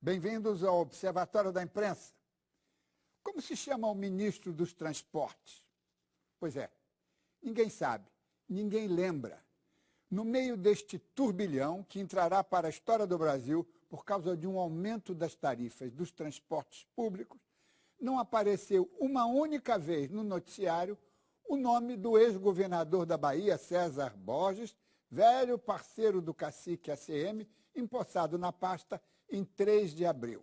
Bem-vindos ao Observatório da Imprensa. Como se chama o ministro dos Transportes? Pois é, ninguém sabe, ninguém lembra. No meio deste turbilhão que entrará para a história do Brasil por causa de um aumento das tarifas dos transportes públicos, não apareceu uma única vez no noticiário o nome do ex-governador da Bahia, César Borges, velho parceiro do cacique ACM, empossado na pasta em 3 de abril.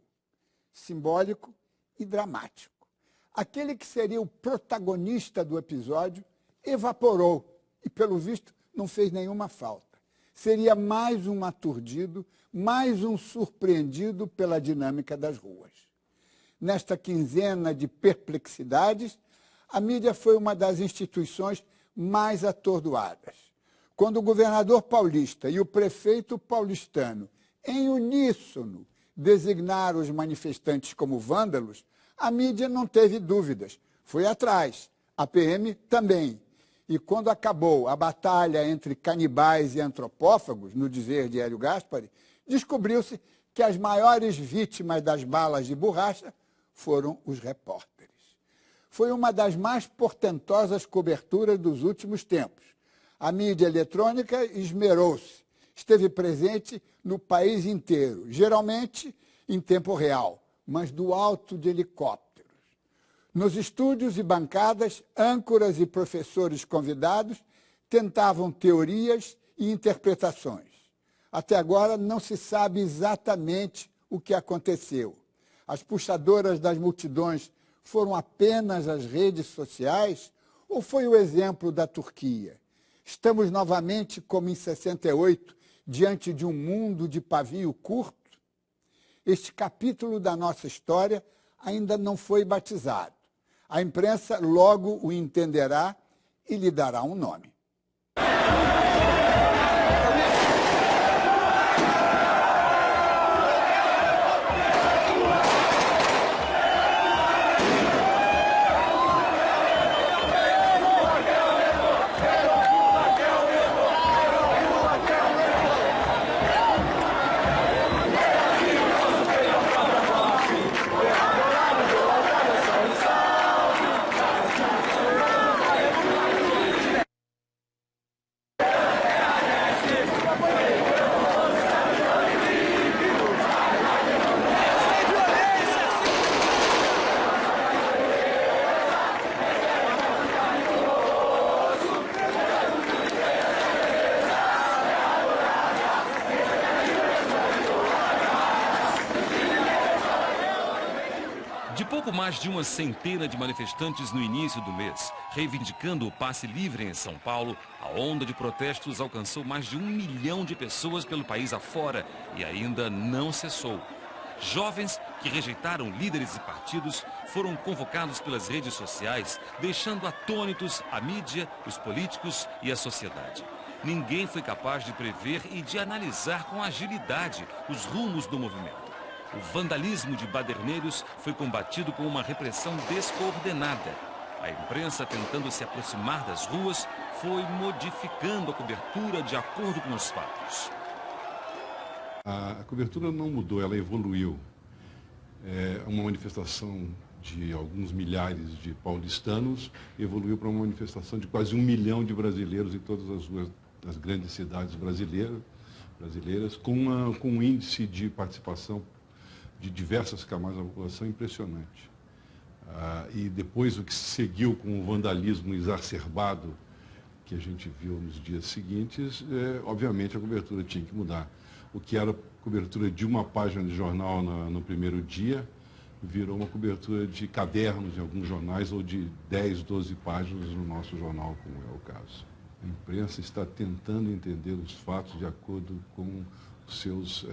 Simbólico e dramático. Aquele que seria o protagonista do episódio evaporou e, pelo visto, não fez nenhuma falta. Seria mais um aturdido, mais um surpreendido pela dinâmica das ruas. Nesta quinzena de perplexidades, a mídia foi uma das instituições mais atordoadas. Quando o governador paulista e o prefeito paulistano, em uníssono, designaram os manifestantes como vândalos, a mídia não teve dúvidas. Foi atrás. A PM também. E quando acabou a batalha entre canibais e antropófagos, no dizer de Hélio Gaspari, descobriu-se que as maiores vítimas das balas de borracha foram os repórteres. Foi uma das mais portentosas coberturas dos últimos tempos. A mídia eletrônica esmerou-se, esteve presente no país inteiro, geralmente em tempo real, mas do alto de helicópteros. Nos estúdios e bancadas, âncoras e professores convidados tentavam teorias e interpretações. Até agora não se sabe exatamente o que aconteceu. As puxadoras das multidões foram apenas as redes sociais ou foi o exemplo da Turquia? Estamos novamente, como em 68, diante de um mundo de pavio curto? Este capítulo da nossa história ainda não foi batizado. A imprensa logo o entenderá e lhe dará um nome. Pouco mais de uma centena de manifestantes no início do mês, reivindicando o passe livre em São Paulo, a onda de protestos alcançou mais de 1 milhão de pessoas pelo país afora e ainda não cessou. Jovens que rejeitaram líderes e partidos foram convocados pelas redes sociais, deixando atônitos a mídia, os políticos e a sociedade. Ninguém foi capaz de prever e de analisar com agilidade os rumos do movimento. O vandalismo de baderneiros foi combatido com uma repressão descoordenada. A imprensa, tentando se aproximar das ruas, foi modificando a cobertura de acordo com os fatos. A cobertura não mudou, ela evoluiu. Uma manifestação de alguns milhares de paulistanos evoluiu para uma manifestação de quase 1 milhão de brasileiros em todas as ruas das grandes cidades brasileiras com um índice de participação de diversas camadas da população impressionante. E depois o que se seguiu com o vandalismo exacerbado que a gente viu nos dias seguintes, obviamente a cobertura tinha que mudar. O que era cobertura de uma página de jornal no primeiro dia, virou uma cobertura de cadernos em alguns jornais ou de 10, 12 páginas no nosso jornal, como é o caso. A imprensa está tentando entender os fatos de acordo com seus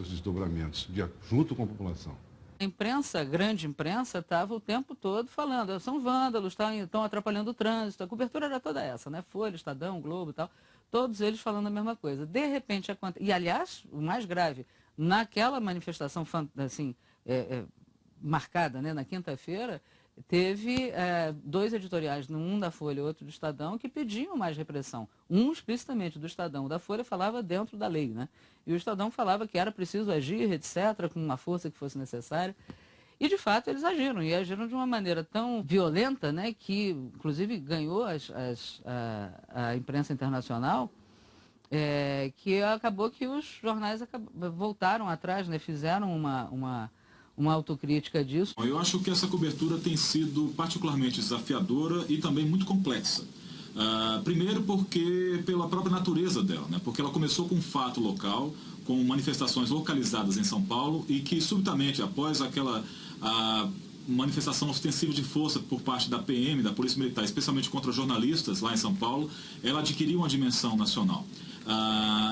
desdobramentos, junto com a população. A imprensa, a grande imprensa, estava o tempo todo falando, são vândalos, estão atrapalhando o trânsito, a cobertura era toda essa, né? Folha, Estadão, Globo e tal, todos eles falando a mesma coisa. De repente, e aliás, o mais grave, naquela manifestação assim, marcada, né, na quinta-feira, teve 2 editoriais, um da Folha e outro do Estadão, que pediam mais repressão. Um explicitamente do Estadão, o da Folha falava dentro da lei, né? E o Estadão falava que era preciso agir, etc., com uma força que fosse necessária. E, de fato, eles agiram, e agiram de uma maneira tão violenta, né, que, inclusive, ganhou a imprensa internacional, que acabou que os jornais voltaram atrás, né, fizeram uma autocrítica disso. Eu acho que essa cobertura tem sido particularmente desafiadora e também muito complexa. Primeiro porque pela própria natureza dela, né? Porque ela começou com um fato local, com manifestações localizadas em São Paulo e que subitamente, após aquela manifestação ostensiva de força por parte da PM, da Polícia Militar, especialmente contra jornalistas lá em São Paulo, ela adquiriu uma dimensão nacional.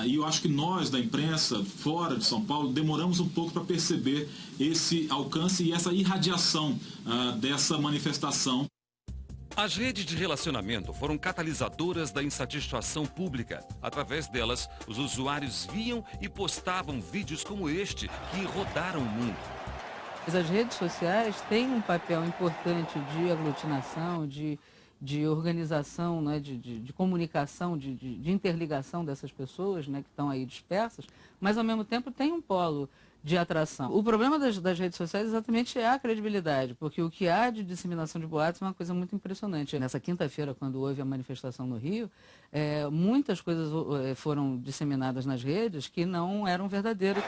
E eu acho que nós, da imprensa, fora de São Paulo, demoramos um pouco para perceber esse alcance e essa irradiação dessa manifestação. As redes de relacionamento foram catalisadoras da insatisfação pública. Através delas, os usuários viam e postavam vídeos como este, que rodaram o mundo. As redes sociais têm um papel importante de aglutinação, de organização, né, de comunicação, de interligação dessas pessoas, né, que estão aí dispersas, mas ao mesmo tempo tem um polo de atração. O problema das redes sociais exatamente é a credibilidade, porque o que há de disseminação de boatos é uma coisa muito impressionante. Nessa quinta-feira, quando houve a manifestação no Rio, muitas coisas foram disseminadas nas redes que não eram verdadeiras.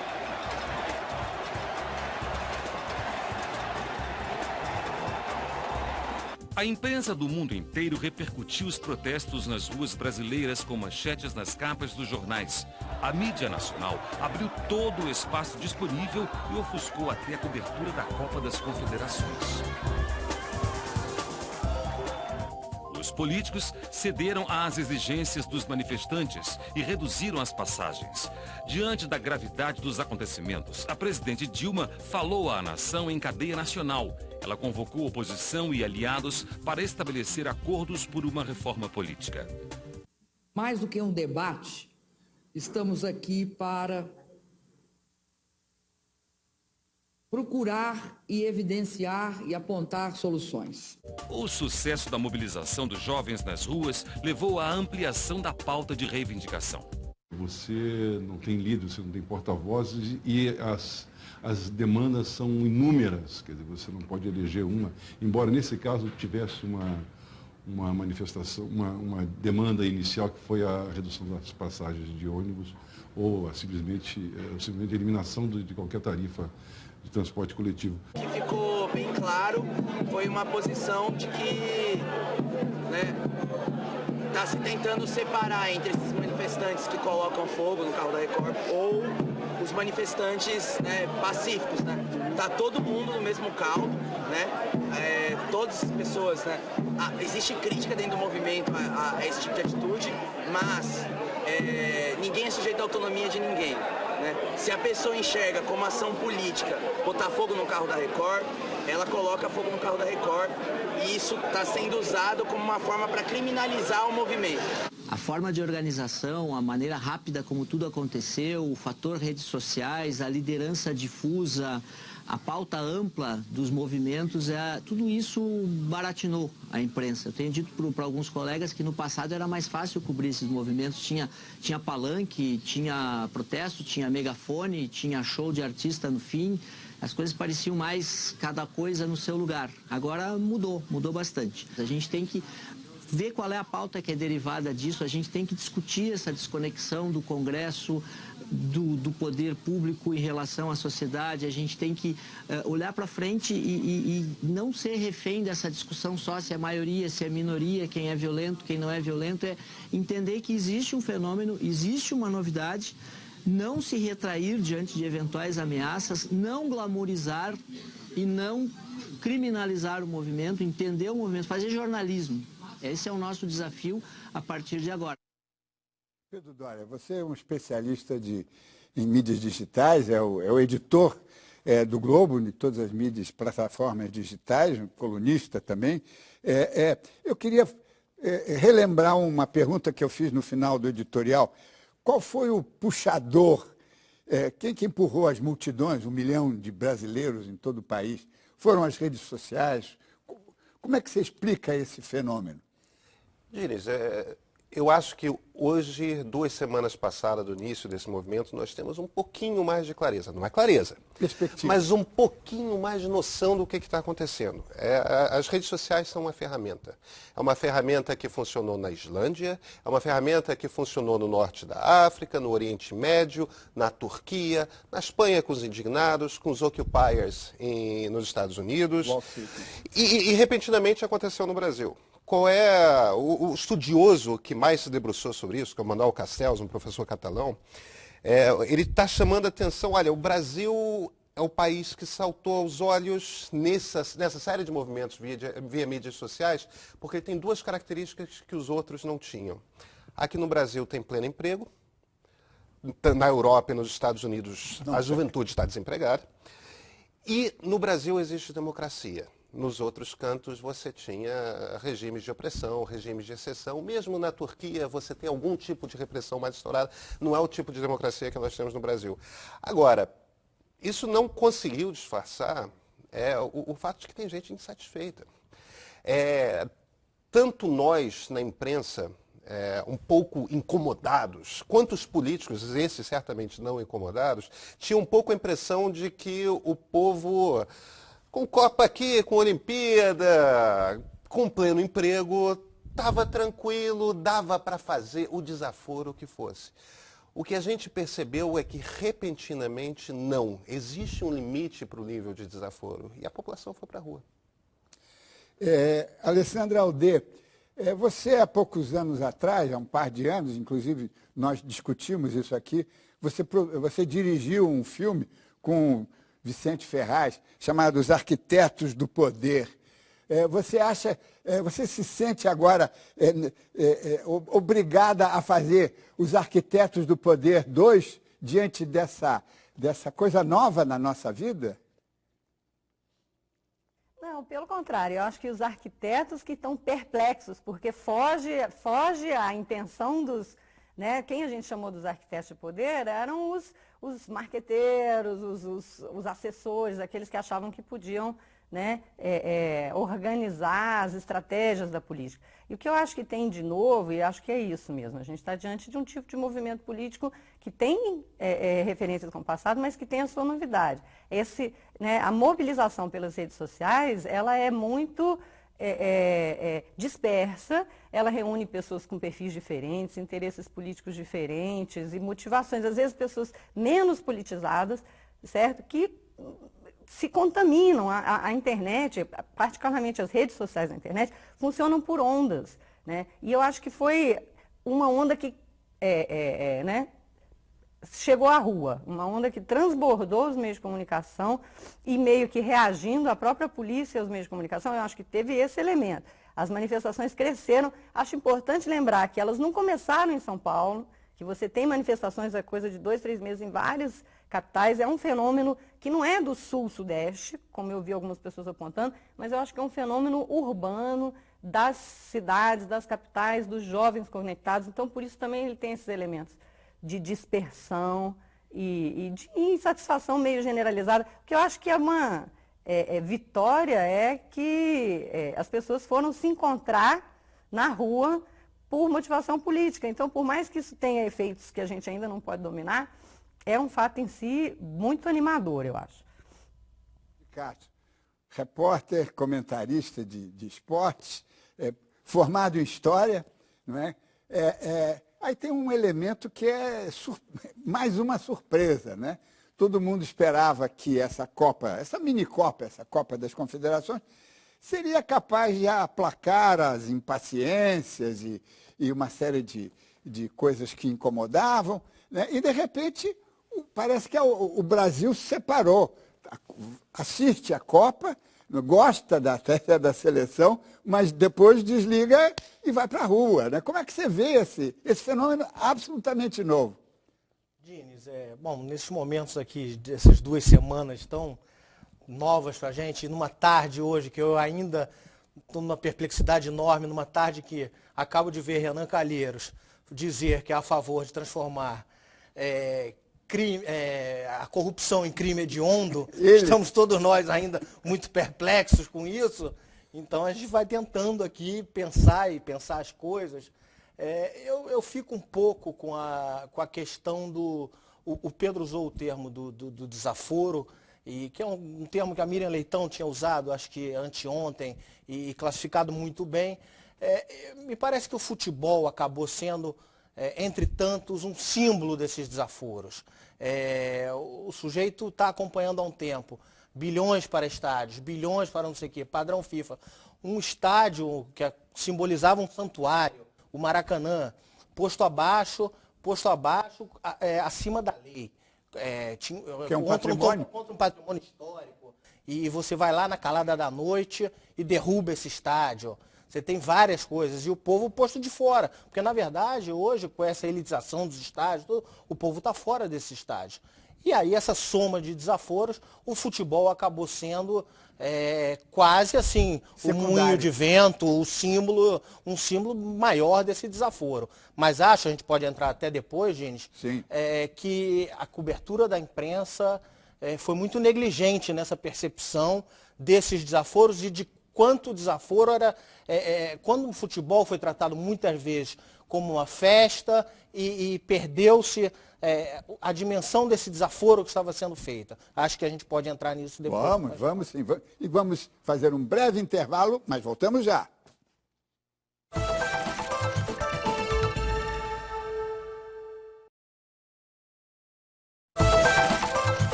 A imprensa do mundo inteiro repercutiu os protestos nas ruas brasileiras com manchetes nas capas dos jornais. A mídia nacional abriu todo o espaço disponível e ofuscou até a cobertura da Copa das Confederações. Os políticos cederam às exigências dos manifestantes e reduziram as passagens. Diante da gravidade dos acontecimentos, a presidente Dilma falou à nação em cadeia nacional. Ela convocou oposição e aliados para estabelecer acordos por uma reforma política. Mais do que um debate, estamos aqui para procurar e evidenciar e apontar soluções. O sucesso da mobilização dos jovens nas ruas levou à ampliação da pauta de reivindicação. Você não tem líder, você não tem porta-vozes e as demandas são inúmeras, quer dizer, você não pode eleger uma, embora nesse caso tivesse uma manifestação, uma demanda inicial que foi a redução das passagens de ônibus ou simplesmente a eliminação de qualquer tarifa de transporte coletivo. O que ficou bem claro foi uma posição de que está se tentando separar entre esses manifestantes que colocam fogo no carro da Record ou os manifestantes pacíficos. Tá todo mundo no mesmo caldo, todas as pessoas, existe crítica dentro do movimento a esse tipo de atitude, mas ninguém é sujeito à autonomia de ninguém. Se a pessoa enxerga como ação política botar fogo no carro da Record, ela coloca fogo no carro da Record e isso está sendo usado como uma forma para criminalizar o movimento. A forma de organização, a maneira rápida como tudo aconteceu, o fator redes sociais, a liderança difusa, a pauta ampla dos movimentos, tudo isso baratinou a imprensa. Eu tenho dito para alguns colegas que no passado era mais fácil cobrir esses movimentos. Tinha palanque, tinha protesto, tinha megafone, tinha show de artista no fim. As coisas pareciam mais cada coisa no seu lugar. Agora mudou bastante. A gente tem que ver qual é a pauta que é derivada disso, a gente tem que discutir essa desconexão do Congresso, do poder público em relação à sociedade, a gente tem que olhar para frente e não ser refém dessa discussão só se é maioria, se é minoria, quem é violento, quem não é violento, é entender que existe um fenômeno, existe uma novidade, não se retrair diante de eventuais ameaças, não glamourizar e não criminalizar o movimento, entender o movimento, fazer jornalismo. Esse é o nosso desafio a partir de agora. Pedro Doria, você é um especialista em mídias digitais, é o editor do Globo, de todas as mídias, plataformas digitais, um colunista também. Eu queria relembrar uma pergunta que eu fiz no final do editorial. Qual foi o puxador, quem que empurrou as multidões, 1 milhão de brasileiros em todo o país? Foram as redes sociais? Como é que você explica esse fenômeno? Diniz, eu acho que hoje, 2 semanas passadas do início desse movimento, nós temos um pouquinho mais de clareza. Não é clareza, mas um pouquinho mais de noção do que está acontecendo. As redes sociais são uma ferramenta. É uma ferramenta que funcionou na Islândia, é uma ferramenta que funcionou no norte da África, no Oriente Médio, na Turquia, na Espanha com os indignados, com os occupiers nos Estados Unidos. E repentinamente aconteceu no Brasil. Qual é o estudioso que mais se debruçou sobre isso, que é o Manuel Castells, um professor catalão, ele está chamando a atenção, olha, o Brasil é o país que saltou aos olhos nessa série de movimentos via mídias sociais, porque ele tem 2 características que os outros não tinham. Aqui no Brasil tem pleno emprego, na Europa e nos Estados Unidos a juventude está desempregada, e no Brasil existe democracia. Nos outros cantos você tinha regimes de opressão, regimes de exceção. Mesmo na Turquia você tem algum tipo de repressão mais estourada. Não é o tipo de democracia que nós temos no Brasil. Agora, isso não conseguiu disfarçar o fato de que tem gente insatisfeita. Tanto nós, na imprensa, um pouco incomodados, quanto os políticos, esses certamente não incomodados, tinham um pouco a impressão de que o povo... com Copa aqui, com Olimpíada, com pleno emprego, estava tranquilo, dava para fazer o desaforo que fosse. O que a gente percebeu é que, repentinamente, não. Existe um limite para o nível de desaforo. E a população foi para a rua. Alessandra Alder, você, há poucos anos atrás, há um par de anos, inclusive nós discutimos isso aqui, você dirigiu um filme com Vicente Ferraz, chamado Os Arquitetos do Poder. Você se sente agora obrigada a fazer Os Arquitetos do Poder 2 diante dessa coisa nova na nossa vida? Não, pelo contrário, eu acho que os arquitetos que estão perplexos, porque foge a intenção dos... Né? Quem a gente chamou dos arquitetos de poder eram os marqueteiros, os assessores, aqueles que achavam que podiam, né, organizar as estratégias da política. E o que eu acho que tem de novo, e acho que é isso mesmo, a gente está diante de um tipo de movimento político que tem referências com o passado, mas que tem a sua novidade. A mobilização pelas redes sociais, ela é muito... dispersa, ela reúne pessoas com perfis diferentes, interesses políticos diferentes e motivações, às vezes pessoas menos politizadas, certo? Que se contaminam. A internet, particularmente as redes sociais da internet, funcionam por ondas, né? E eu acho que foi uma onda que chegou à rua, uma onda que transbordou os meios de comunicação e meio que reagindo à própria polícia e aos meios de comunicação, eu acho que teve esse elemento. As manifestações cresceram, acho importante lembrar que elas não começaram em São Paulo, que você tem manifestações há coisa de 2, 3 meses em várias capitais, é um fenômeno que não é do sul-sudeste, como eu vi algumas pessoas apontando, mas eu acho que é um fenômeno urbano, das cidades, das capitais, dos jovens conectados, então por isso também ele tem esses elementos de dispersão e de insatisfação meio generalizada. O que eu acho que é uma vitória é que as pessoas foram se encontrar na rua por motivação política. Então, por mais que isso tenha efeitos que a gente ainda não pode dominar, é um fato em si muito animador, eu acho. Ricardo, repórter, comentarista de esportes, formado em História, não é? Aí tem um elemento que é mais uma surpresa, né? Todo mundo esperava que essa Copa, essa mini-Copa, essa Copa das Confederações, seria capaz de aplacar as impaciências e uma série de coisas que incomodavam, né? E, de repente, parece que o Brasil se separou. Assiste a Copa, gosta até da seleção, mas depois desliga e vai para a rua, né? Como é que você vê esse fenômeno absolutamente novo? Diniz, bom, nesses momentos aqui, dessas 2 semanas tão novas para a gente, numa tarde hoje que eu ainda estou numa perplexidade enorme, numa tarde que acabo de ver Renan Calheiros dizer que é a favor de transformar a corrupção em crime hediondo, estamos todos nós ainda muito perplexos com isso, Então a gente vai tentando aqui pensar as coisas. Eu fico um pouco com a questão do... O Pedro usou o termo do desaforo, e que é um termo que a Miriam Leitão tinha usado, acho que anteontem, e classificado muito bem. Me parece que o futebol acabou sendo, entre tantos, um símbolo desses desaforos. O sujeito está acompanhando há um tempo. Bilhões para estádios, bilhões para não sei o quê, padrão FIFA. Um estádio que simbolizava um santuário, o Maracanã, posto abaixo, acima da lei. Que é um patrimônio. Contra um patrimônio histórico. E você vai lá na calada da noite e derruba esse estádio. Você tem várias coisas. E o povo posto de fora. Porque, na verdade, hoje, com essa elitização dos estádios, o povo está fora desse estádio. E aí, essa soma de desaforos, o futebol acabou sendo quase assim, secundário. O moinho de vento, um símbolo maior desse desaforo. Mas acho, a gente pode entrar até depois, Gines, que a cobertura da imprensa foi muito negligente nessa percepção desses desaforos e de quanto desaforo era... quando o futebol foi tratado muitas vezes como uma festa e perdeu-se a dimensão desse desaforo que estava sendo feita. Acho que a gente pode entrar nisso depois. Vamos sim. E vamos fazer um breve intervalo, mas voltamos já.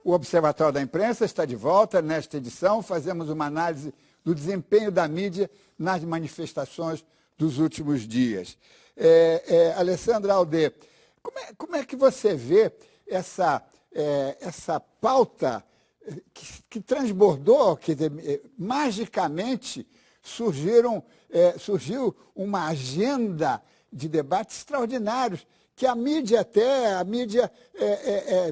O Observatório da Imprensa está de volta. Nesta edição, fazemos uma análise do desempenho da mídia nas manifestações dos últimos dias. Alessandra Alde, como é que você vê essa pauta que transbordou, quer dizer, magicamente surgiu uma agenda de debates extraordinários, que a mídia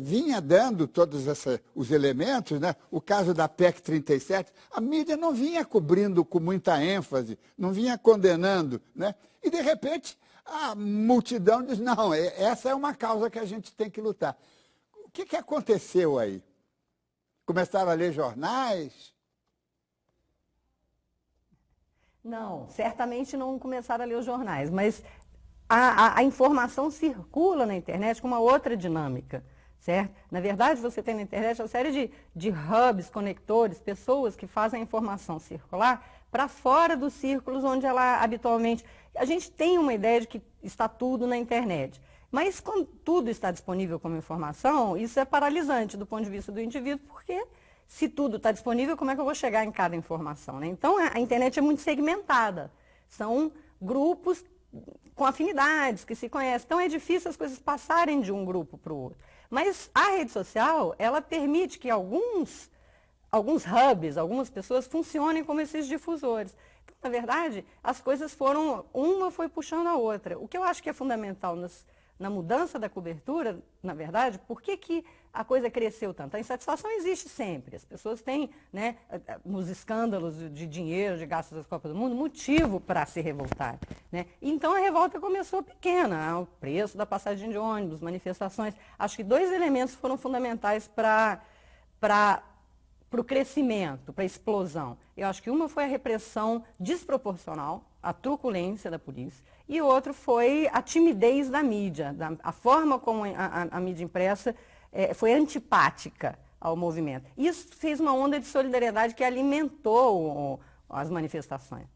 vinha dando todos os elementos, né? O caso da PEC 37, a mídia não vinha cobrindo com muita ênfase, não vinha condenando, né? E, de repente, a multidão diz, não, essa é uma causa que a gente tem que lutar. O que aconteceu aí? Começaram a ler jornais? Não, certamente não começaram a ler os jornais, mas a informação circula na internet com uma outra dinâmica, certo? Na verdade, você tem na internet uma série de hubs, conectores, pessoas que fazem a informação circular para fora dos círculos onde ela habitualmente... A gente tem uma ideia de que está tudo na internet, mas quando tudo está disponível como informação, isso é paralisante do ponto de vista do indivíduo, porque se tudo está disponível, como é que eu vou chegar em cada informação, né? Então, a internet é muito segmentada. São grupos com afinidades, que se conhecem. Então, é difícil as coisas passarem de um grupo para o outro. Mas a rede social, ela permite que alguns hubs, algumas pessoas funcionem como esses difusores. Então, na verdade, as coisas uma foi puxando a outra. O que eu acho que é fundamental na mudança da cobertura, na verdade, por que a coisa cresceu tanto? A insatisfação existe sempre. As pessoas têm, né, nos escândalos de dinheiro, de gastos das Copas do Mundo, motivo para se revoltar, né? Então, a revolta começou pequena. O preço da passagem de ônibus, manifestações. Acho que 2 elementos foram fundamentais para o crescimento, para a explosão. Eu acho que uma foi a repressão desproporcional, a truculência da polícia, e o outro foi a timidez da mídia, a forma como a mídia impressa foi antipática ao movimento. Isso fez uma onda de solidariedade que alimentou as manifestações.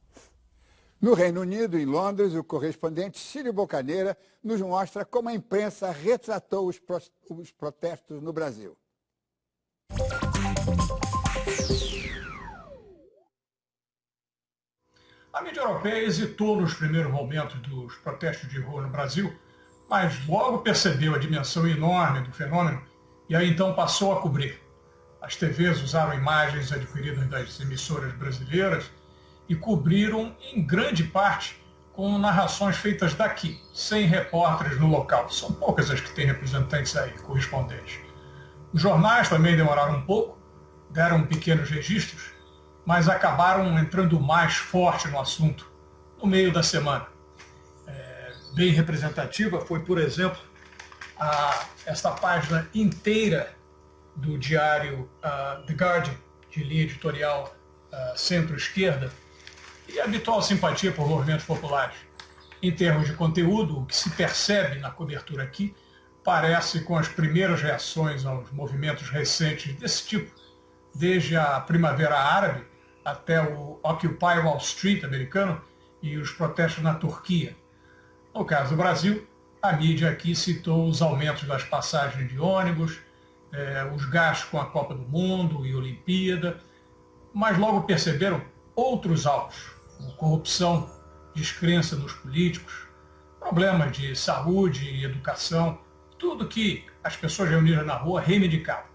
No Reino Unido, em Londres, o correspondente Círio Bocaneira nos mostra como a imprensa retratou os protestos no Brasil. A mídia europeia hesitou nos primeiros momentos dos protestos de rua no Brasil, mas logo percebeu a dimensão enorme do fenômeno e aí então passou a cobrir. As TVs usaram imagens adquiridas das emissoras brasileiras e cobriram em grande parte com narrações feitas daqui, sem repórteres no local. São poucas as que têm representantes aí, correspondentes. Os jornais também demoraram um pouco, deram pequenos registros, mas acabaram entrando mais forte no assunto no meio da semana. Bem representativa foi, por exemplo, esta página inteira do diário The Guardian, de linha editorial centro-esquerda e habitual simpatia por movimentos populares. Em termos de conteúdo, o que se percebe na cobertura aqui parece com as primeiras reações aos movimentos recentes desse tipo, desde a Primavera Árabe até o Occupy Wall Street americano e os protestos na Turquia. No caso do Brasil, a mídia aqui citou os aumentos das passagens de ônibus, os gastos com a Copa do Mundo e Olimpíada, mas logo perceberam outros alvos, como corrupção, descrença nos políticos, problemas de saúde e educação, tudo que as pessoas reunidas na rua reivindicavam.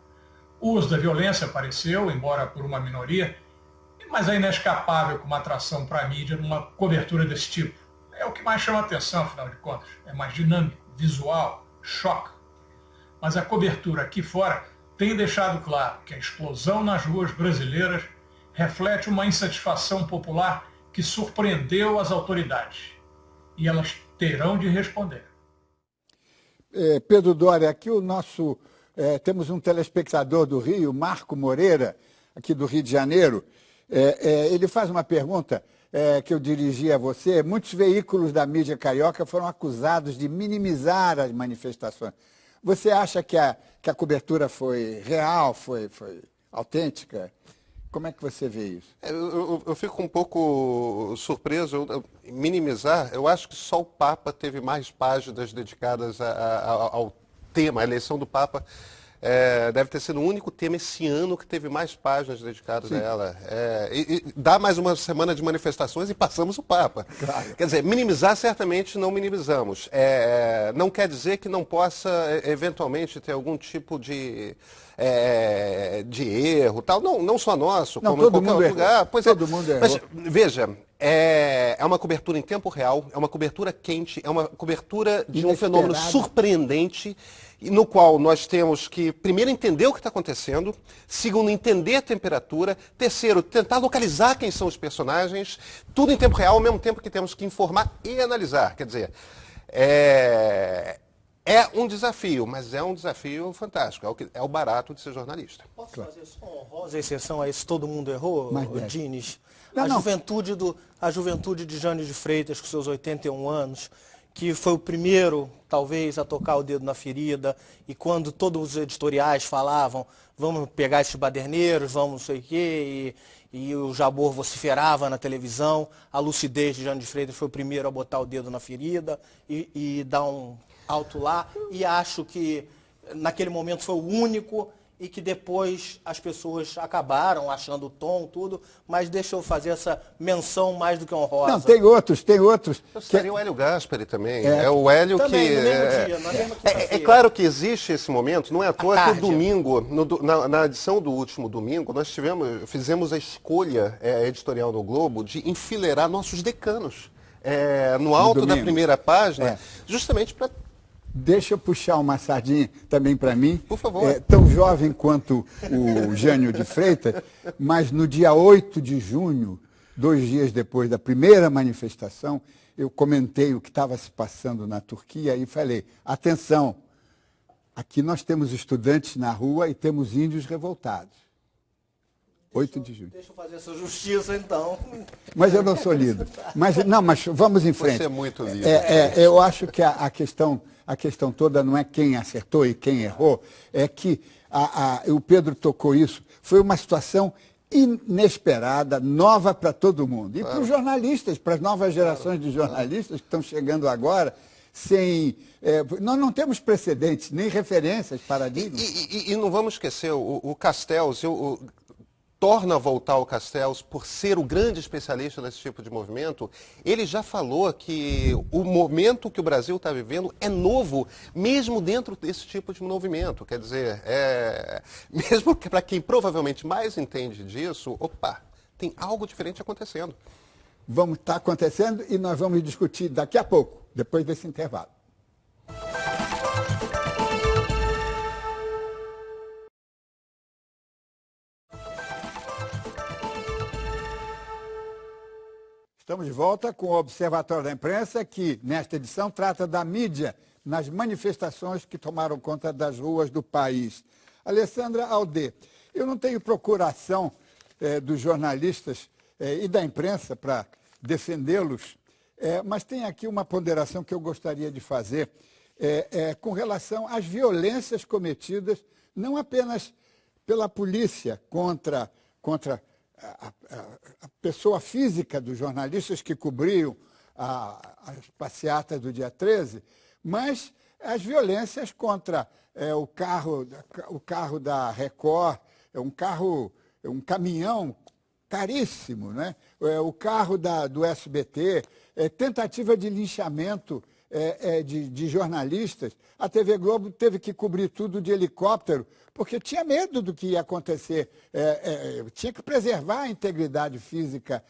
O uso da violência apareceu, embora por uma minoria, mas é inescapável como atração para a mídia numa cobertura desse tipo. É o que mais chama a atenção, afinal de contas. É mais dinâmico, visual, choca. Mas a cobertura aqui fora tem deixado claro que a explosão nas ruas brasileiras reflete uma insatisfação popular que surpreendeu as autoridades. E elas terão de responder. Pedro Doria, aqui temos um telespectador do Rio, Marco Moreira, aqui do Rio de Janeiro. Ele faz uma pergunta que eu dirigi a você. Muitos veículos da mídia carioca foram acusados de minimizar as manifestações. Você acha que a cobertura foi real, foi autêntica? Como é que você vê isso? Eu fico um pouco surpreso. Minimizar, eu acho que só o Papa teve mais páginas dedicadas ao tema. A eleição do Papa deve ter sido o único tema esse ano que teve mais páginas dedicadas a ela. E dá mais uma semana de manifestações e passamos o Papa. Claro. Quer dizer, minimizar certamente não minimizamos. Não quer dizer que não possa eventualmente ter algum tipo de erro, tal. Não só nosso, como em qualquer outro lugar. Pois todo mundo errou. Mas, veja, é uma cobertura em tempo real, é uma cobertura quente, é uma cobertura de um fenômeno surpreendente, no qual nós temos que, primeiro, entender o que está acontecendo, segundo, entender a temperatura, terceiro, tentar localizar quem são os personagens, tudo em tempo real, ao mesmo tempo que temos que informar e analisar. Quer dizer, é um desafio, mas é um desafio fantástico, é o barato de ser jornalista. Posso fazer só uma honrosa exceção a esse todo mundo errou, Diniz? A juventude de Jânio de Freitas, com seus 81 anos, que foi o primeiro, talvez, a tocar o dedo na ferida, e quando todos os editoriais falavam, vamos pegar esses baderneiros, vamos não sei o quê, e o Jabor vociferava na televisão, a lucidez de Jânio de Freitas foi o primeiro a botar o dedo na ferida e dar um alto lá, e acho que naquele momento foi o único e que depois as pessoas acabaram achando o tom, tudo, mas deixa eu fazer essa menção mais do que honrosa. Não, tem outros. Seria o Hélio Gaspari também. É o Hélio também, que... no mesmo dia, na mesma é claro que existe esse momento, não é à toa que o domingo, na edição do último domingo, nós fizemos a escolha editorial do Globo de enfileirar nossos decanos no alto da primeira página, justamente para... Deixa eu puxar uma sardinha também para mim. Por favor. Tão jovem quanto o Jânio de Freitas, mas no dia 8 de junho, 2 dias depois da primeira manifestação, eu comentei o que estava se passando na Turquia e falei, atenção, aqui nós temos estudantes na rua e temos índios revoltados. 8 de junho. Deixa eu fazer essa justiça, então. Mas eu não sou lido. Mas vamos em frente. Você é muito lido. Eu acho que a questão toda não é quem acertou e quem errou, é que o Pedro tocou isso. Foi uma situação inesperada, nova para todo mundo. E para os jornalistas, para as novas gerações de jornalistas que estão chegando agora, nós não temos precedentes, nem referências, paradigmas. E não vamos esquecer, o Castells, torna a voltar ao Castells por ser o grande especialista nesse tipo de movimento. Ele já falou que o momento que o Brasil está vivendo é novo, mesmo dentro desse tipo de movimento. Quer dizer, mesmo que para quem provavelmente mais entende disso, tem algo diferente acontecendo. Está acontecendo e nós vamos discutir daqui a pouco, depois desse intervalo. Estamos de volta com o Observatório da Imprensa, que nesta edição trata da mídia nas manifestações que tomaram conta das ruas do país. Alessandra Alde, eu não tenho procuração dos jornalistas e da imprensa para defendê-los, mas tem aqui uma ponderação que eu gostaria de fazer com relação às violências cometidas, não apenas pela polícia contra a pessoa física dos jornalistas que cobriam as passeatas do dia 13, mas as violências contra o carro da Record, um caminhão caríssimo, né? O carro do SBT, tentativa de linchamento de jornalistas. A TV Globo teve que cobrir tudo de helicóptero, porque tinha medo do que ia acontecer. Tinha que preservar a integridade física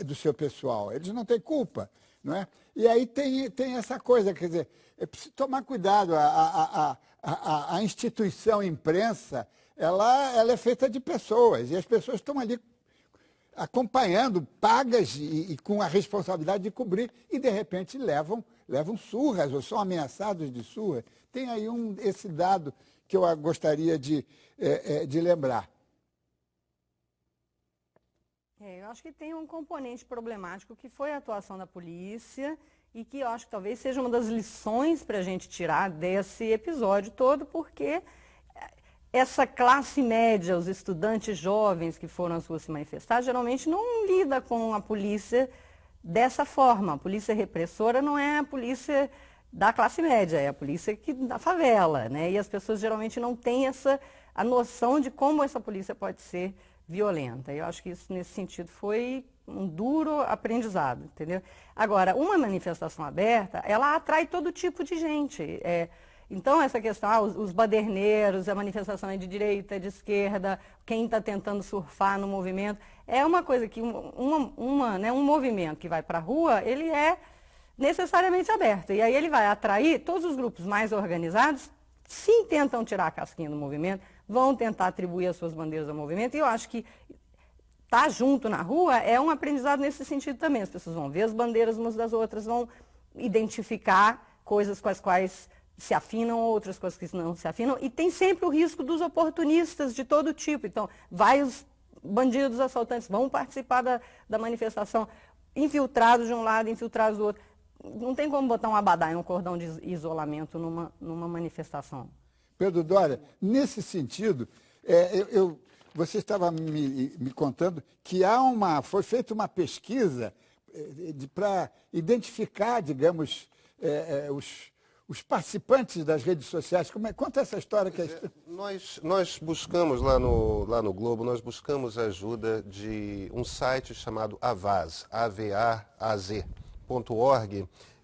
do seu pessoal. Eles não têm culpa. Não é? E aí tem essa coisa, quer dizer, é preciso tomar cuidado. A instituição imprensa, ela é feita de pessoas, e as pessoas estão ali acompanhando, pagas e com a responsabilidade de cobrir, e de repente levam surras ou são ameaçados de surras. Tem aí esse dado que eu gostaria de lembrar. Eu acho que tem um componente problemático que foi a atuação da polícia e que eu acho que talvez seja uma das lições para a gente tirar desse episódio todo, porque essa classe média, os estudantes jovens que foram às ruas se manifestar, geralmente não lida com a polícia dessa forma. A polícia repressora não é a polícia da classe média, é a polícia da favela, né? E as pessoas geralmente não têm a noção de como essa polícia pode ser violenta. Eu acho que isso, nesse sentido, foi um duro aprendizado, entendeu? Agora, uma manifestação aberta, ela atrai todo tipo de gente. Então, essa questão, os baderneiros, a manifestação é de direita, de esquerda, quem está tentando surfar no movimento, é uma coisa que um movimento que vai para a rua, ele é necessariamente aberto. E aí ele vai atrair todos os grupos mais organizados, sim, tentam tirar a casquinha do movimento, vão tentar atribuir as suas bandeiras ao movimento, e eu acho que estar junto na rua é um aprendizado nesse sentido também. As pessoas vão ver as bandeiras umas das outras, vão identificar coisas com as quais se afinam, outras coisas que não se afinam, e tem sempre o risco dos oportunistas de todo tipo. Então, os bandidos, assaltantes vão participar da manifestação, infiltrados de um lado, infiltrados do outro. Não tem como botar um abadá e um cordão de isolamento numa manifestação. Pedro Doria, nesse sentido, você estava me contando que foi feita uma pesquisa para identificar, digamos, os participantes das redes sociais. Conta essa história. Nós buscamos lá no Globo, nós buscamos a ajuda de um site chamado Avaz, avaz.org,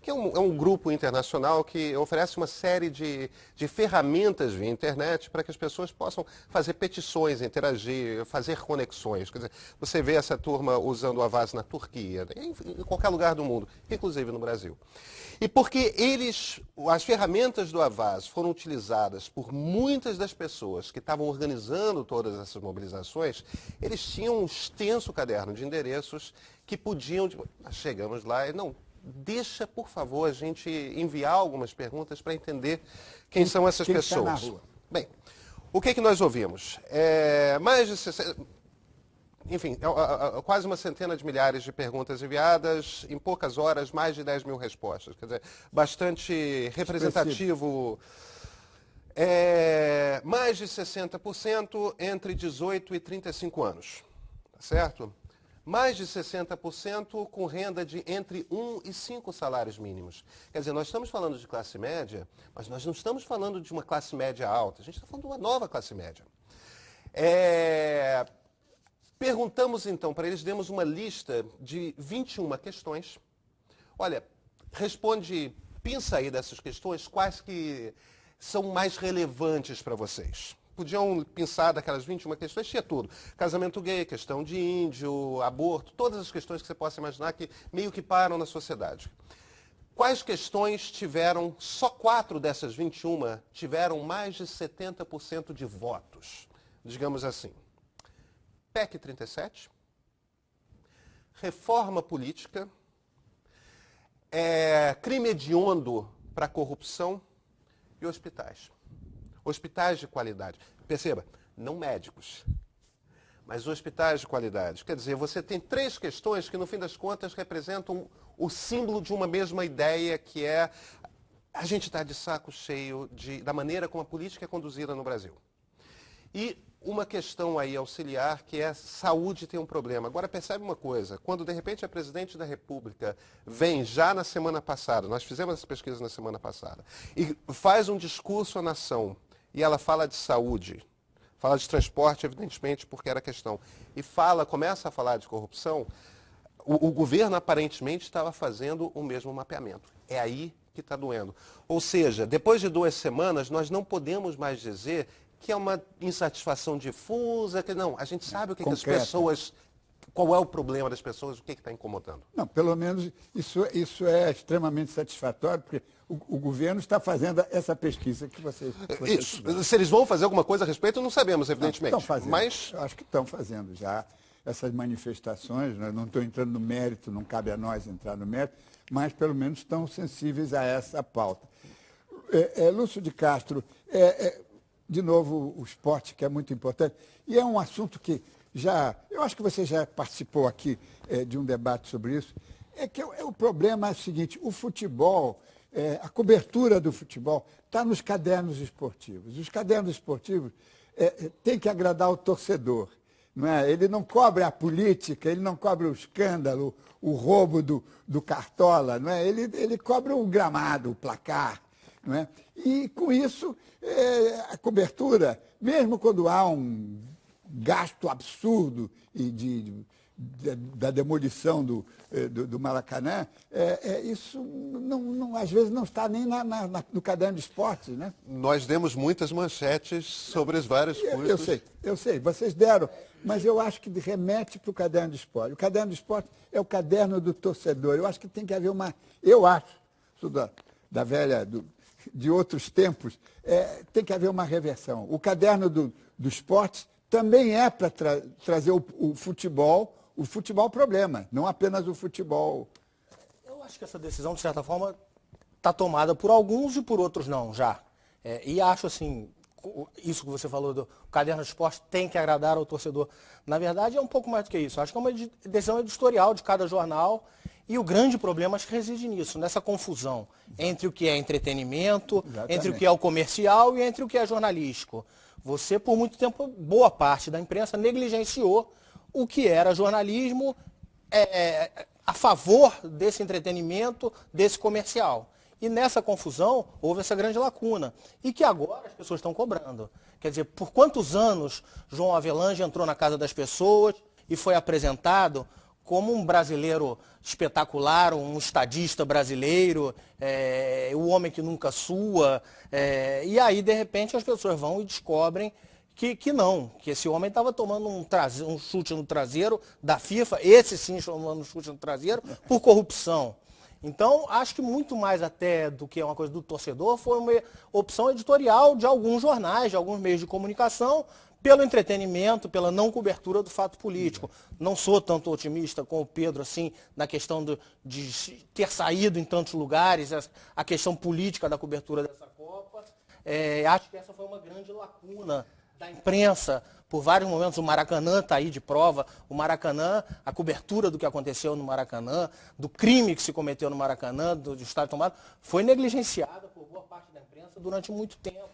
que é um grupo internacional que oferece uma série de ferramentas via internet para que as pessoas possam fazer petições, interagir, fazer conexões. Quer dizer, você vê essa turma usando o Avaz na Turquia, em qualquer lugar do mundo, inclusive no Brasil. E porque as ferramentas do Avaz foram utilizadas por muitas das pessoas que estavam organizando todas essas mobilizações, eles tinham um extenso caderno de endereços que podiam... Chegamos lá e deixa, por favor, a gente enviar algumas perguntas para entender quem são essas pessoas. Tá na rua. Bem, o que nós ouvimos? Mais de 60... Enfim, quase uma centena de milhares de perguntas enviadas, em poucas horas, mais de 10 mil respostas. Quer dizer, bastante representativo. Mais de 60% entre 18 e 35 anos, tá certo? Mais de 60% com renda de entre 1 e 5 salários mínimos. Quer dizer, nós estamos falando de classe média, mas nós não estamos falando de uma classe média alta, a gente está falando de uma nova classe média. Perguntamos então para eles, demos uma lista de 21 questões. Olha, pensa aí dessas questões, quais que são mais relevantes para vocês. Podiam pensar daquelas 21 questões, tinha tudo. Casamento gay, questão de índio, aborto, todas as questões que você possa imaginar que meio que param na sociedade. Quais questões tiveram, só 4 dessas 21 tiveram mais de 70% de votos, digamos assim. PEC 37, reforma política, crime hediondo para corrupção e hospitais. Hospitais de qualidade. Perceba, não médicos, mas hospitais de qualidade. Quer dizer, você tem 3 questões que, no fim das contas, representam o símbolo de uma mesma ideia, que é a gente está de saco cheio da maneira como a política é conduzida no Brasil. E uma questão aí auxiliar, que é saúde tem um problema. Agora, percebe uma coisa, quando de repente a presidente da República vem já na semana passada, nós fizemos essa pesquisa na semana passada, e faz um discurso à nação, e ela fala de saúde, fala de transporte, evidentemente, porque era a questão, e começa a falar de corrupção, o governo aparentemente estava fazendo o mesmo mapeamento. É aí que está doendo. Ou seja, depois de 2 semanas, nós não podemos mais dizer que é uma insatisfação difusa, que não, a gente sabe o que as pessoas, qual é o problema das pessoas, o que está incomodando. Não, pelo menos isso é extremamente satisfatório, porque o governo está fazendo essa pesquisa que vocês isso. Se eles vão fazer alguma coisa a respeito, não sabemos, evidentemente. Não, estão fazendo, mas eu acho que estão fazendo já essas manifestações, né? Não estou entrando no mérito, não cabe a nós entrar no mérito, mas pelo menos estão sensíveis a essa pauta. Lúcio de Castro, de novo, o esporte, que é muito importante, e é um assunto que eu acho que você já participou aqui de um debate sobre isso, o problema é o seguinte, o futebol, a cobertura do futebol está nos cadernos esportivos. Os cadernos esportivos têm que agradar o torcedor. Não é? Ele não cobre a política, ele não cobre o escândalo, o roubo do Cartola, não é? Ele cobre o gramado, o placar. Não é? E, com isso, a cobertura, mesmo quando há um gasto absurdo da demolição do Maracanã, isso às vezes não está nem no caderno de esportes. Né? Nós demos muitas manchetes sobre os vários custos. Eu sei, vocês deram, mas eu acho que remete para o caderno de esporte. O caderno de esporte é o caderno do torcedor. Eu acho que tem que haver sou da velha, de outros tempos, tem que haver uma reversão. O caderno do esporte também é para trazer o futebol problema, não apenas o futebol. Eu acho que essa decisão, de certa forma, está tomada por alguns e por outros não, já. E acho assim, isso que você falou do caderno de esporte tem que agradar ao torcedor. Na verdade, é um pouco mais do que isso. Acho que é uma decisão editorial de cada jornal. E o grande problema acho que reside nisso, nessa confusão entre o que é entretenimento, entre o que é o comercial e entre o que é jornalístico. Você, por muito tempo, boa parte da imprensa negligenciou o que era jornalismo a favor desse entretenimento, desse comercial. E nessa confusão houve essa grande lacuna. E que agora as pessoas estão cobrando. Quer dizer, por quantos anos João Avelange entrou na casa das pessoas e foi apresentado como um brasileiro espetacular, um estadista brasileiro, o homem que nunca sua. E aí, de repente, as pessoas vão e descobrem que não, que esse homem estava tomando um chute no traseiro da FIFA, esse sim tomando um chute no traseiro, por corrupção. Então, acho que muito mais até do que uma coisa do torcedor, foi uma opção editorial de alguns jornais, de alguns meios de comunicação, pelo entretenimento, pela não cobertura do fato político. Não sou tanto otimista com o Pedro, assim, na questão de ter saído em tantos lugares, a questão política da cobertura dessa Copa. Acho que essa foi uma grande lacuna da imprensa. Por vários momentos o Maracanã está aí de prova. O Maracanã, a cobertura do que aconteceu no Maracanã, do crime que se cometeu no Maracanã, do estádio tomado, foi negligenciada por boa parte da imprensa durante muito tempo.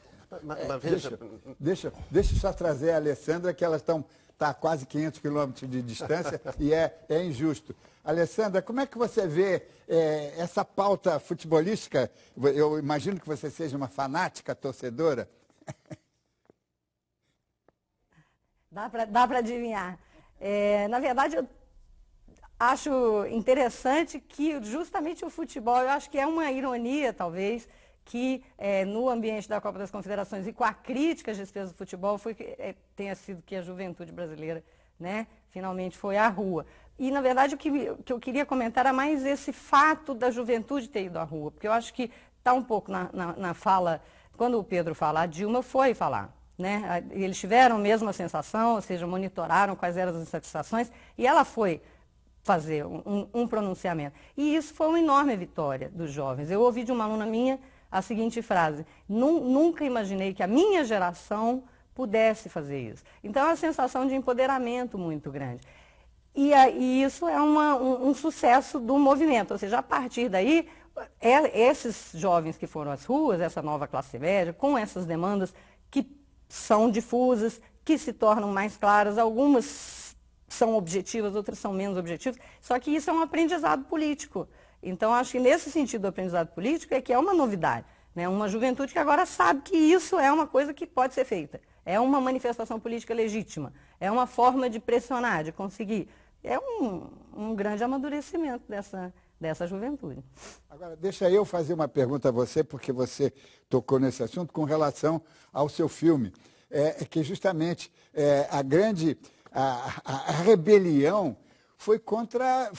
Deixa eu só trazer a Alessandra, que elas estão a quase 500 quilômetros de distância e é injusto. Alessandra, como é que você vê essa pauta futebolística? Eu imagino que você seja uma fanática torcedora. Dá para adivinhar. Na verdade, eu acho interessante que justamente o futebol, eu acho que é uma ironia, talvez, que no ambiente da Copa das Confederações e com a crítica às despesas do futebol tenha sido que a juventude brasileira, né, finalmente foi à rua. E, na verdade, o que eu queria comentar era mais esse fato da juventude ter ido à rua, porque eu acho que está um pouco na fala, quando o Pedro fala, a Dilma foi falar. Né? Eles tiveram mesmo a sensação, ou seja, monitoraram quais eram as insatisfações, e ela foi fazer um pronunciamento. E isso foi uma enorme vitória dos jovens. Eu ouvi de uma aluna minha a seguinte frase: nunca imaginei que a minha geração pudesse fazer isso. Então, é uma sensação de empoderamento muito grande. E isso é um sucesso do movimento, ou seja, a partir daí, esses jovens que foram às ruas, essa nova classe média, com essas demandas que são difusas, que se tornam mais claras, algumas são objetivas, outras são menos objetivas, só que isso é um aprendizado político. Então, acho que nesse sentido do aprendizado político é que é uma novidade, né? Uma juventude que agora sabe que isso é uma coisa que pode ser feita, é uma manifestação política legítima, é uma forma de pressionar, de conseguir. É um grande amadurecimento dessa juventude. Agora, deixa eu fazer uma pergunta a você, porque você tocou nesse assunto com relação ao seu filme. Que justamente a rebelião foi contra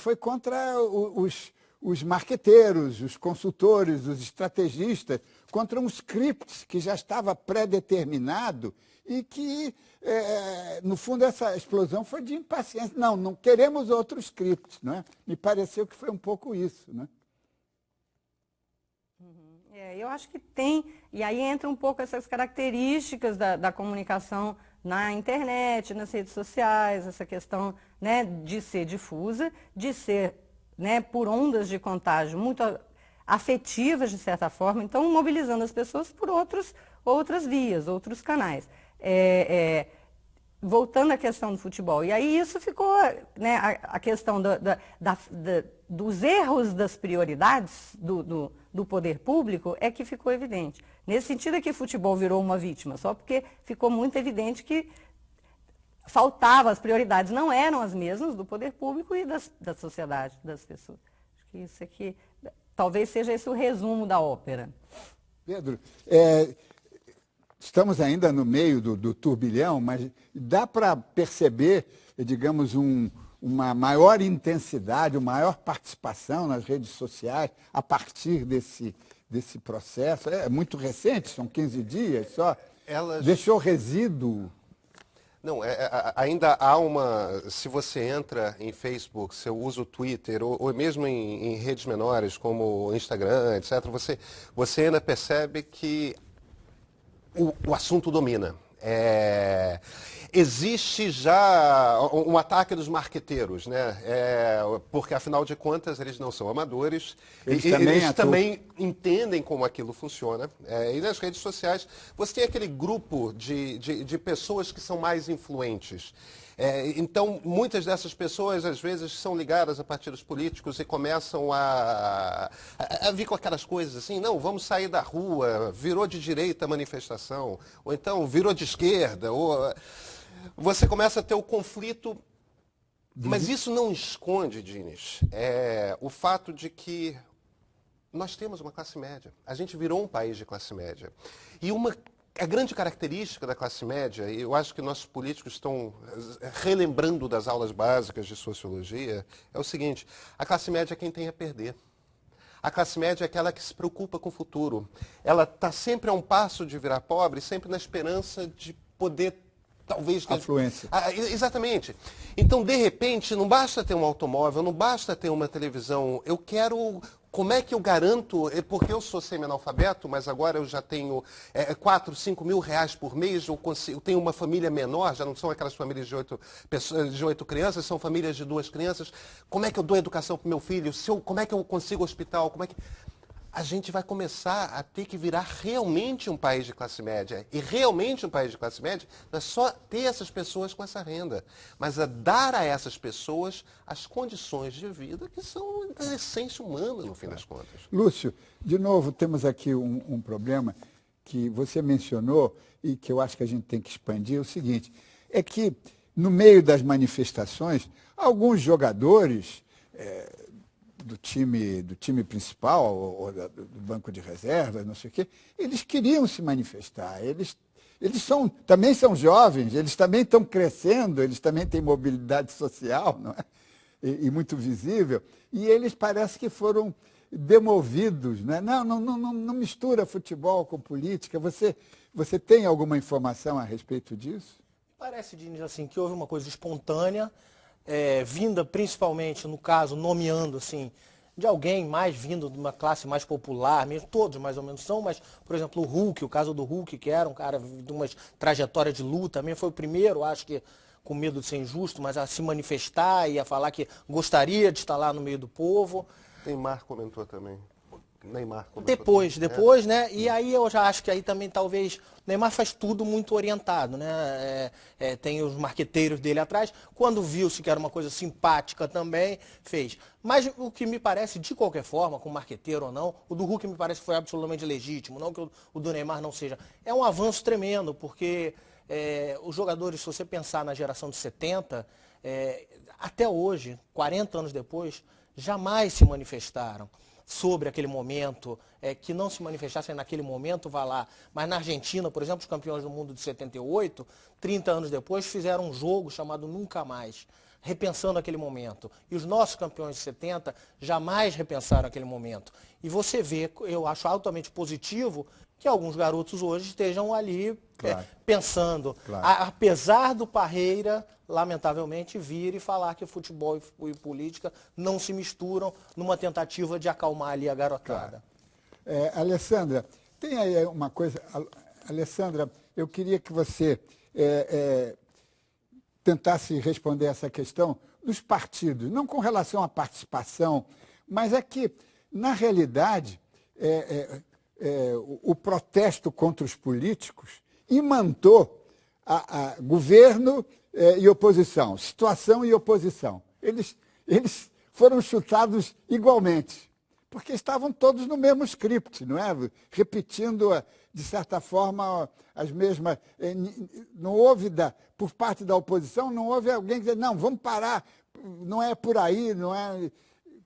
os marqueteiros, os consultores, os estrategistas, contra um script que já estava pré-determinado e que, no fundo, essa explosão foi de impaciência. Não queremos outro script, não é? Me pareceu que foi um pouco isso, né? Eu acho que tem, e aí entra um pouco essas características da comunicação na internet, nas redes sociais, essa questão, né, de ser difusa, de ser, né, por ondas de contágio muito afetivas, de certa forma, então mobilizando as pessoas por outras vias, outros canais. Voltando à questão do futebol, e aí isso ficou, né, a questão dos erros das prioridades do poder público é que ficou evidente. Nesse sentido é que o futebol virou uma vítima, só porque ficou muito evidente que faltava, as prioridades não eram as mesmas do poder público e da sociedade, das pessoas. Acho que isso aqui, talvez seja esse o resumo da ópera. Pedro, estamos ainda no meio do turbilhão, mas dá para perceber, digamos, uma maior intensidade, uma maior participação nas redes sociais a partir desse processo. É muito recente, são 15 dias só. Deixou resíduo? Não, ainda há se você entra em Facebook, se usa o Twitter, ou mesmo em redes menores como Instagram, etc., você ainda percebe que o assunto domina. Existe já um ataque dos marqueteiros, né? Porque, afinal de contas, eles não são amadores. Eles também entendem como aquilo funciona. E nas redes sociais, você tem aquele grupo de pessoas que são mais influentes. Então, muitas dessas pessoas, às vezes, são ligadas a partidos políticos e começam a vir com aquelas coisas assim, não, vamos sair da rua, virou de direita a manifestação, ou então virou de esquerda, ou você começa a ter o conflito, mas isso não esconde, Diniz, o fato de que nós temos uma classe média, a gente virou um país de classe média. E a grande característica da classe média, e eu acho que nossos políticos estão relembrando das aulas básicas de sociologia, é o seguinte: a classe média é quem tem a perder. A classe média é aquela que se preocupa com o futuro. Ela está sempre a um passo de virar pobre, sempre na esperança de poder, talvez... Afluência. Exatamente. Então, de repente, não basta ter um automóvel, não basta ter uma televisão. Eu quero... Como é que eu garanto, porque eu sou semi-analfabeto, mas agora eu já tenho 4, 5 mil reais por mês, eu tenho uma família menor, já não são aquelas famílias de 8 crianças, são famílias de 2 crianças. Como é que eu dou educação para o meu filho? Como é que eu consigo hospital? A gente vai começar a ter que virar realmente um país de classe média. E realmente um país de classe média não é só ter essas pessoas com essa renda, mas é dar a essas pessoas as condições de vida que são da essência humana, no fim das contas. Lúcio, de novo, temos aqui um problema que você mencionou e que eu acho que a gente tem que expandir, é o seguinte, é que no meio das manifestações, alguns jogadores... do time principal, ou do banco de reservas, não sei o quê, eles queriam se manifestar. Eles também são jovens, eles também estão crescendo, eles também têm mobilidade social, não é? E muito visível, e eles parece que foram demovidos. Né? Não mistura futebol com política. Você tem alguma informação a respeito disso? Parece, Diniz, assim, que houve uma coisa espontânea, vinda principalmente, no caso, nomeando assim, de alguém mais vindo de uma classe mais popular, mesmo todos mais ou menos são, mas, por exemplo, o Hulk, o caso do Hulk, que era um cara de uma trajetória de luta, também foi o primeiro, acho que, com medo de ser injusto, mas a se manifestar e a falar que gostaria de estar lá no meio do povo. Neymar comentou também. Neymar comentou Depois, também. né? E aí eu já acho que aí também talvez... Neymar faz tudo muito orientado, né? Tem os marqueteiros dele atrás. Quando viu-se que era uma coisa simpática também, fez. Mas o que me parece, de qualquer forma, com marqueteiro ou não, o do Hulk me parece que foi absolutamente legítimo, não que o do Neymar não seja. É um avanço tremendo, porque os jogadores, se você pensar na geração de 70, até hoje, 40 anos depois, jamais se manifestaram sobre aquele momento, que não se manifestassem naquele momento, vá lá. Mas na Argentina, por exemplo, os campeões do mundo de 78, 30 anos depois, fizeram um jogo chamado Nunca Mais, repensando aquele momento. E os nossos campeões de 70 jamais repensaram aquele momento. E você vê, eu acho altamente positivo, que alguns garotos hoje estejam ali pensando. Apesar do Parreira, lamentavelmente, vir e falar que futebol e política não se misturam numa tentativa de acalmar ali a garotada. Alessandra, tem aí uma coisa... Alessandra, eu queria que você tentasse responder essa questão dos partidos, não com relação à participação, mas é que, na realidade, o protesto contra os políticos imantou a governo e oposição, situação e oposição. Eles foram chutados igualmente, porque estavam todos no mesmo script, não é? Repetindo, de certa forma, as mesmas... Não houve, por parte da oposição, não houve alguém que dizia, não, vamos parar, não é por aí, não é...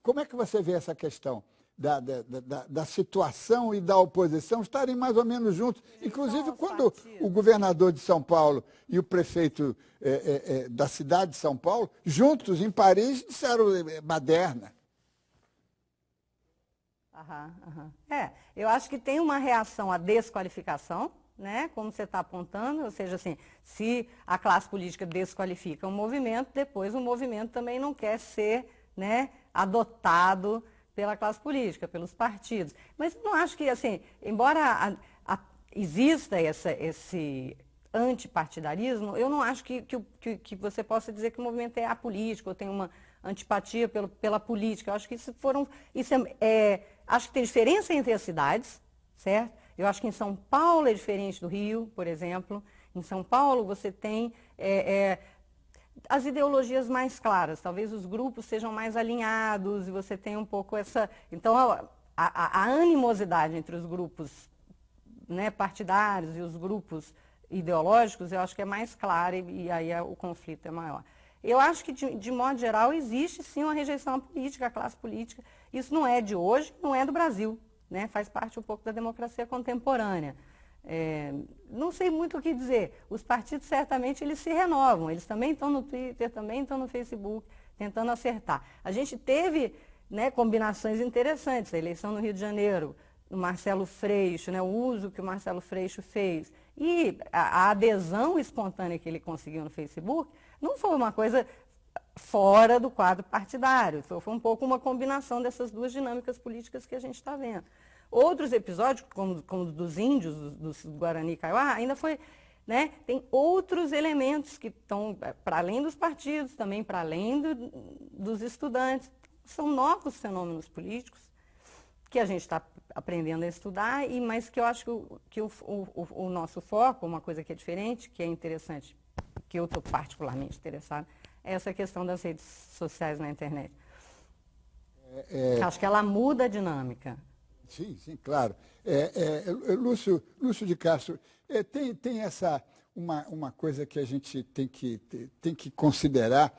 Como é que você vê essa questão da situação e da oposição estarem mais ou menos juntos? Inclusive, quando o governador de São Paulo e o prefeito da cidade de São Paulo, juntos em Paris, disseram baderna. Eu acho que tem uma reação à desqualificação, né, como você está apontando, ou seja, assim, se a classe política desqualifica um movimento, depois o movimento também não quer ser, né, adotado pela classe política, pelos partidos. Mas não acho que, assim, embora exista esse antipartidarismo, eu não acho que você possa dizer que o movimento é apolítico, ou tem uma antipatia pela política. Eu acho que acho que tem diferença entre as cidades, certo? Eu acho que em São Paulo é diferente do Rio, por exemplo. Em São Paulo você tem as ideologias mais claras, talvez os grupos sejam mais alinhados e você tem um pouco essa... Então, a animosidade entre os grupos, né, partidários e os grupos ideológicos, eu acho que é mais clara e aí o conflito é maior. Eu acho que, de modo geral, existe sim uma rejeição à política, à classe política. Isso não é de hoje, não é do Brasil, né? Faz parte um pouco da democracia contemporânea. Não sei muito o que dizer. Os partidos, certamente, eles se renovam. Eles também estão no Twitter, também estão no Facebook, tentando acertar. A gente teve, né, combinações interessantes. A eleição no Rio de Janeiro, o Marcelo Freixo, né, o uso que o Marcelo Freixo fez. E a adesão espontânea que ele conseguiu no Facebook não foi uma coisa fora do quadro partidário. Foi um pouco uma combinação dessas duas dinâmicas políticas que a gente está vendo. Outros episódios, como o dos índios, dos Guarani Kaiowá, ainda foi... Né, tem outros elementos que estão para além dos partidos, também para além dos estudantes. São novos fenômenos políticos que a gente está aprendendo a estudar, mas que eu acho que o nosso foco, uma coisa que é diferente, que é interessante, que eu estou particularmente interessada, é essa questão das redes sociais na internet. Acho que ela muda a dinâmica. Sim, claro. Lúcio de Castro, tem uma coisa que a gente tem que considerar,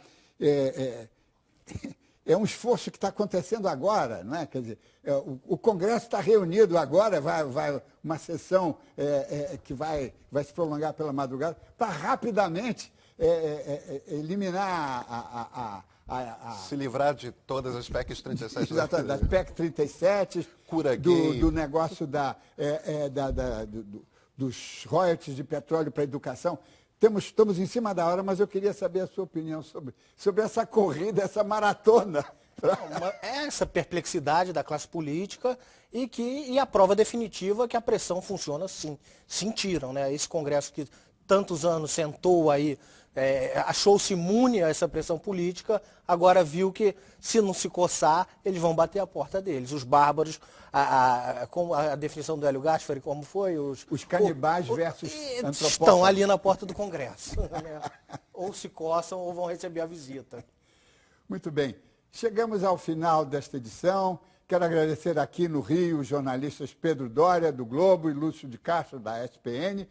é um esforço que está acontecendo agora, não é? Quer dizer, o Congresso está reunido agora, vai uma sessão que vai se prolongar pela madrugada, para rapidamente eliminar se livrar de todas as PECs 37. Exatamente, das PEC 37, do negócio dos royalties de petróleo para a educação. Estamos em cima da hora, mas eu queria saber a sua opinião sobre essa corrida, essa maratona Essa perplexidade da classe política e a prova definitiva que a pressão funciona sim. Sentiram, né? Esse Congresso que tantos anos sentou aí, achou-se imune a essa pressão política, agora viu que se não se coçar, eles vão bater a porta deles. Os bárbaros, como a definição do Hélio Gaspari, como foi? Os canibais versus antropófagos. Estão ali na porta do Congresso. Né? Ou se coçam ou vão receber a visita. Muito bem. Chegamos ao final desta edição. Quero agradecer aqui no Rio os jornalistas Pedro Dória, do Globo, e Lúcio de Castro, da SPN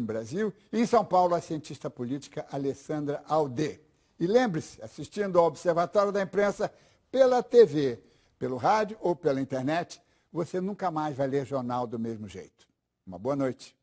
Brasil, e em São Paulo a cientista política Alessandra Aldê. E lembre-se, assistindo ao Observatório da Imprensa pela TV, pelo rádio ou pela internet, você nunca mais vai ler jornal do mesmo jeito. Uma boa noite.